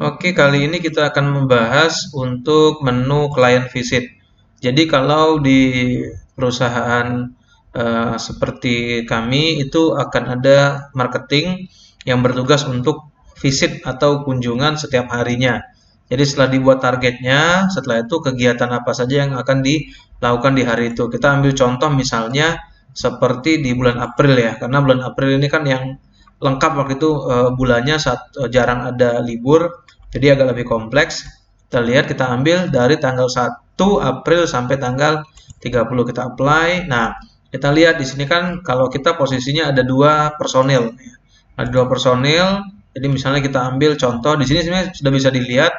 Oke, kali ini kita akan membahas untuk menu client visit. Jadi kalau di perusahaan seperti kami itu akan ada marketing yang bertugas untuk visit atau kunjungan setiap harinya. Jadi setelah dibuat targetnya, setelah itu kegiatan apa saja yang akan dilakukan di hari itu. Kita ambil contoh misalnya seperti di bulan April ya, karena bulan April ini kan yang lengkap waktu itu bulannya saat jarang ada libur, jadi agak lebih kompleks. Kita lihat, kita ambil dari tanggal 1 April sampai tanggal 30 kita apply. Nah, kita lihat di sini kan kalau kita posisinya ada dua personil. Ada dua personil. Jadi misalnya kita ambil contoh di sini sebenarnya sudah bisa dilihat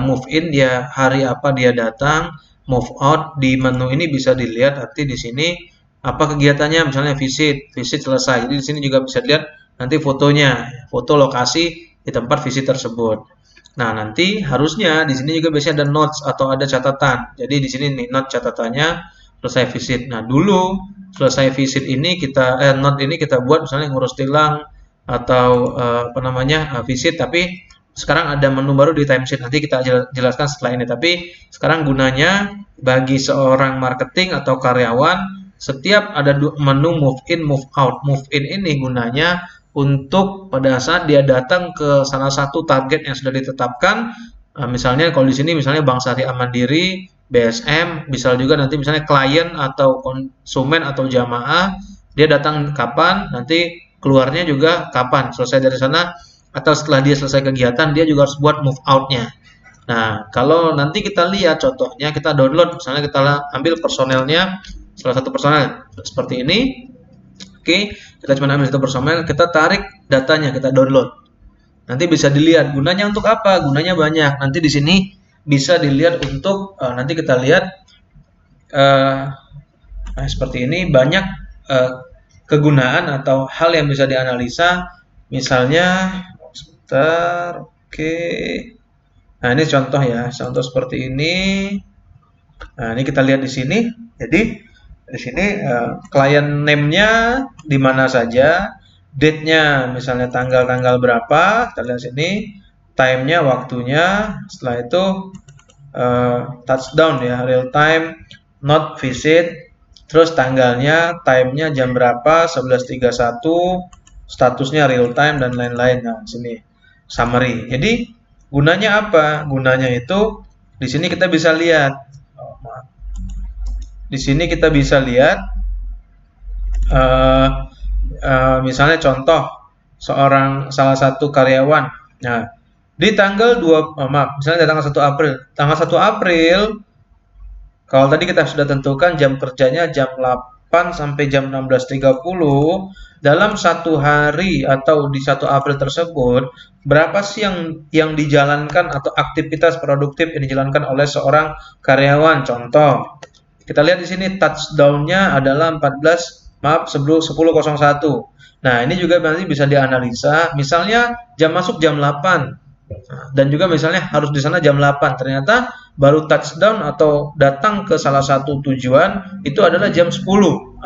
move in dia hari apa dia datang, move out di menu ini bisa dilihat nanti di sini apa kegiatannya, misalnya visit, visit selesai. Jadi di sini juga bisa dilihat nanti fotonya, foto lokasi di tempat visit tersebut. Nah, nanti harusnya di sini juga biasanya ada notes atau ada catatan. Jadi di sini nih note catatannya selesai visit. Nah, dulu selesai visit ini kita note ini kita buat misalnya ngurus tilang atau apa namanya visit, tapi sekarang ada menu baru di timesheet. Nanti kita jelaskan setelah ini. Tapi sekarang gunanya bagi seorang marketing atau karyawan setiap ada menu move in, move out. Move in ini gunanya untuk pada saat dia datang ke salah satu target yang sudah ditetapkan, misalnya kalau di sini misalnya Bank Syariah Mandiri, BSM, bisa juga nanti misalnya klien atau konsumen atau jamaah, dia datang kapan, nanti keluarnya juga kapan, selesai dari sana atau setelah dia selesai kegiatan, dia juga harus buat move out-nya. Nah, kalau nanti kita lihat contohnya, kita download, misalnya kita ambil personelnya, salah satu personel seperti ini. Oke, kita cuma ambil satu personel, kita tarik datanya, kita download. Nanti bisa dilihat gunanya untuk apa? Gunanya banyak. Nanti di sini bisa dilihat untuk nanti kita lihat seperti ini banyak kegunaan atau hal yang bisa dianalisa. Misalnya, sebentar, oke. Nah, ini contoh ya, contoh seperti ini. Nah, ini kita lihat di sini. Jadi di sini client name-nya di mana saja, date-nya misalnya tanggal-tanggal berapa, kita lihat sini, time-nya, waktunya, setelah itu touchdown ya, real time, not visit, terus tanggalnya, time-nya jam berapa, 11.31, statusnya real time dan lain-lain. Nah, sini summary. Jadi gunanya apa? Gunanya itu di sini kita bisa lihat. Di sini kita bisa lihat misalnya contoh salah satu karyawan. Nah, di tanggal 2 misalnya tanggal 1 April. Tanggal 1 April kalau tadi kita sudah tentukan jam kerjanya jam 8 sampai jam 16.30, dalam satu hari atau di 1 April tersebut, berapa sih yang dijalankan atau aktivitas produktif yang dijalankan oleh seorang karyawan? Contoh, kita lihat di sini touchdown-nya adalah 10.01. Nah, ini juga nanti bisa dianalisa. Misalnya jam masuk jam 8 dan juga misalnya harus di sana jam 8. Ternyata baru touchdown atau datang ke salah satu tujuan itu adalah jam 10.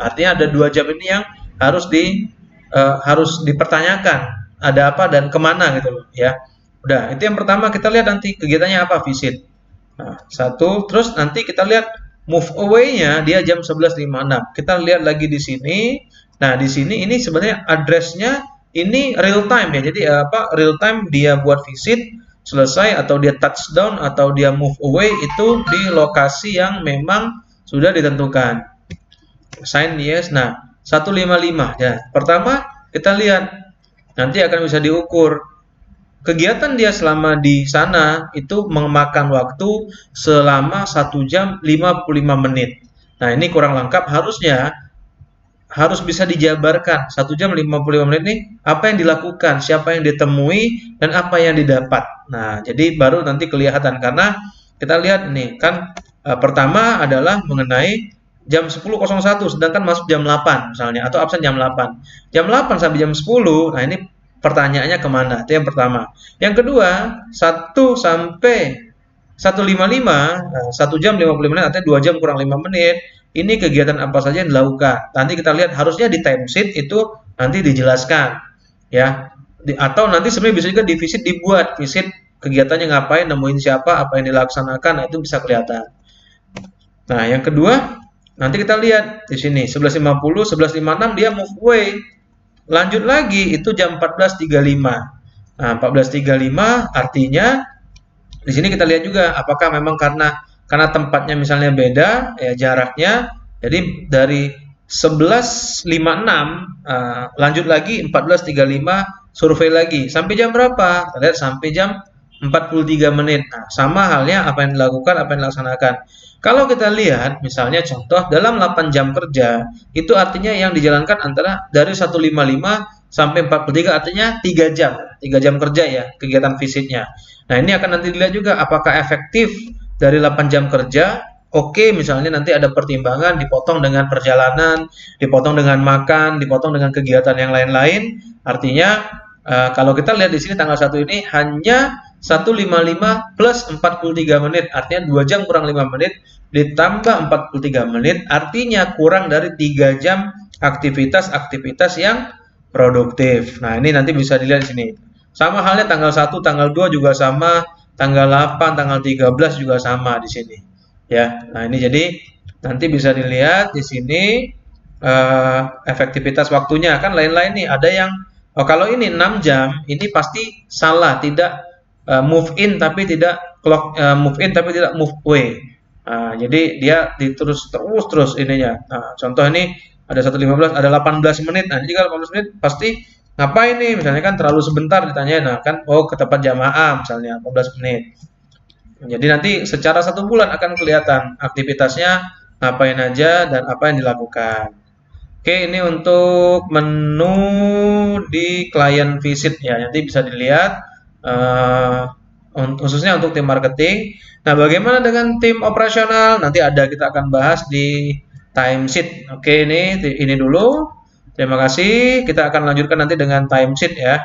Artinya ada 2 jam ini yang harus dipertanyakan. Ada apa dan kemana gitu loh ya. Udah, itu yang pertama kita lihat nanti kegiatannya apa, visit. Nah, satu, terus nanti kita lihat move away-nya dia jam 11.56. Kita lihat lagi di sini. Nah, di sini ini sebenarnya address-nya ini real time ya. Jadi real time dia buat visit selesai atau dia touchdown atau dia move away itu di lokasi yang memang sudah ditentukan. Sign yes. Nah, 155 ya. Pertama kita lihat nanti akan bisa diukur kegiatan dia selama di sana itu memakan waktu selama 1 jam 55 menit. Nah, ini kurang lengkap, harus bisa dijabarkan 1 jam 55 menit nih apa yang dilakukan, siapa yang ditemui dan apa yang didapat. Nah, jadi baru nanti kelihatan karena kita lihat nih kan pertama adalah mengenai jam 10.01 sedangkan masuk jam 8 misalnya atau absen jam 8. Jam 8 sampai jam 10. Nah, ini pertanyaannya kemana? Itu yang pertama. Yang kedua, 1 sampai 155, 1 jam 55 menit artinya 2 jam kurang 5 menit. Ini kegiatan apa saja yang dilakukan. Nanti kita lihat harusnya di timesheet itu nanti dijelaskan ya. Atau nanti sebenarnya bisa juga di visit dibuat visit kegiatannya ngapain, nemuin siapa, apa yang dilaksanakan, nah itu bisa kelihatan. Nah, yang kedua, nanti kita lihat di sini 11.50, 11.56 dia move away. Lanjut lagi itu jam 14.35. Nah, 14.35 artinya di sini kita lihat juga apakah memang karena tempatnya misalnya beda ya jaraknya. Jadi dari 11.56 lanjut lagi 14.35 survei lagi sampai jam berapa? Kita lihat sampai jam 43 menit. Nah, sama halnya apa yang dilakukan, apa yang dilaksanakan. Kalau kita lihat misalnya contoh dalam 8 jam kerja itu artinya yang dijalankan antara dari 155 sampai 43 artinya 3 jam. 3 jam kerja ya kegiatan fisiknya. Nah, ini akan nanti dilihat juga apakah efektif dari 8 jam kerja. Oke, misalnya nanti ada pertimbangan dipotong dengan perjalanan, dipotong dengan makan, dipotong dengan kegiatan yang lain-lain. Artinya kalau kita lihat di sini tanggal 1 ini hanya 155 plus 43 menit, artinya 2 jam kurang 5 menit ditambah 43 menit, artinya kurang dari 3 jam aktivitas-aktivitas yang produktif. Nah, ini nanti bisa dilihat di sini. Sama halnya tanggal 1, tanggal 2 juga sama, tanggal 8, tanggal 13 juga sama di sini. Ya. Nah, ini jadi nanti bisa dilihat di sini efektivitas waktunya kan lain-lain nih. Ada yang kalau ini 6 jam, ini pasti salah, tidak move in tapi tidak move in tapi tidak move away. Nah, jadi dia terus ininya. Nah, contoh ini ada 1.15, ada 18 menit. Nah, jadi kalau 18 menit pasti ngapain nih? Misalnya kan terlalu sebentar ditanya, nah kan ke tempat jamaah misalnya 15 menit. Jadi nanti secara 1 bulan akan kelihatan aktivitasnya ngapain aja dan apa yang dilakukan. Oke, ini untuk menu di client visit ya. Nanti bisa dilihat khususnya untuk tim marketing. Nah, bagaimana dengan tim operasional? Nanti kita akan bahas di timesheet. Oke, ini dulu. Terima kasih. Kita akan lanjutkan nanti dengan timesheet ya.